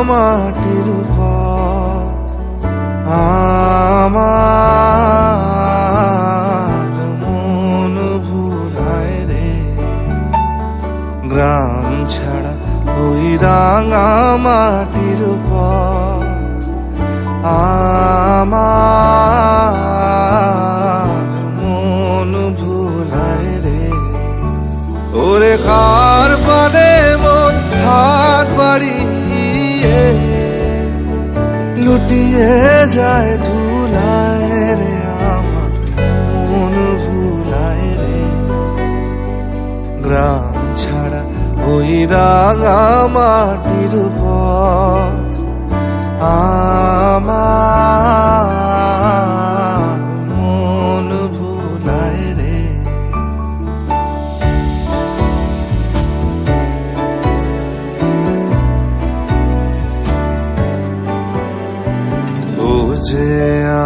মাটির পথ আমার মন ভুলায় রে। গ্রাম ছাড়া ওই রাঙা মাটির পথ আমার মন ভুলায় রে। ওরে কার পানে মন হাত বাড়িয়ে লুটিয়ে যায় ধুলায় রে। আমার মন ভুলায় রে। গ্রাম ছাড়া ওই রাঙা মাটির পথ আমার মন ভুলায় রে। ও যে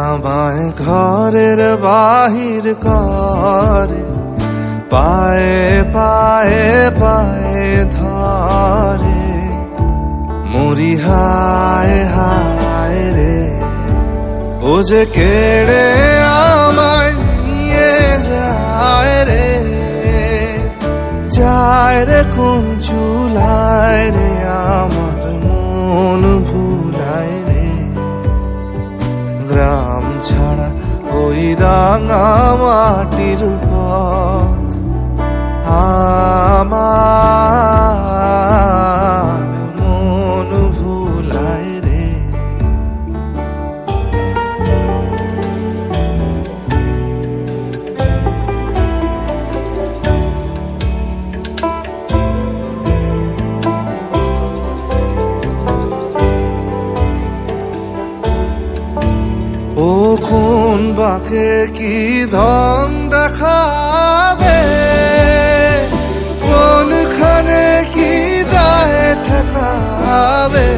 আমায় ঘরের বাহির করে, পায়ে পায়ে পায়ে ধরে, মরি হায় হায় রে। ও যে কেড়ে আমায় নিয়ে যায় রে, যায় রে কোন চুলায় রে। আমার মন ভুলায় রে। গ্রাম ছাড়া ওই রাঙা মাটির পথ আমার মন ভুলায় রে। ও কোন বাকে কি ধন দেখাবে, কোনখানে কি দায় ঠেকাবে।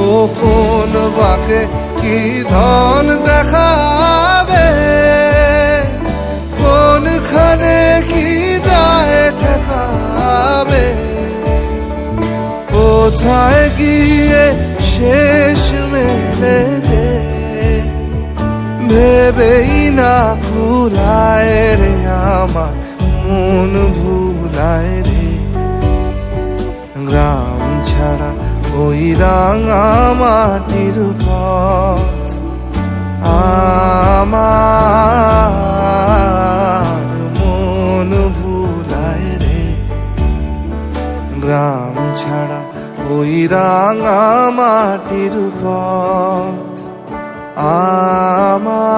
ও কোন বাকে কি ধন দেখাবে, কোনখানে কি দায় ঠেকাবে। কোথায় গিয়ে শেষ মেলে যে ভেবেই না কুলায় রে। আমার মন ভুলায় রে। গ্রাম ছাড়া ওই রাঙা মাটির পথ আমার মন ভুলায় রে। গ্রাম ছাড়া ওই রাঙা মাটির পথ আমার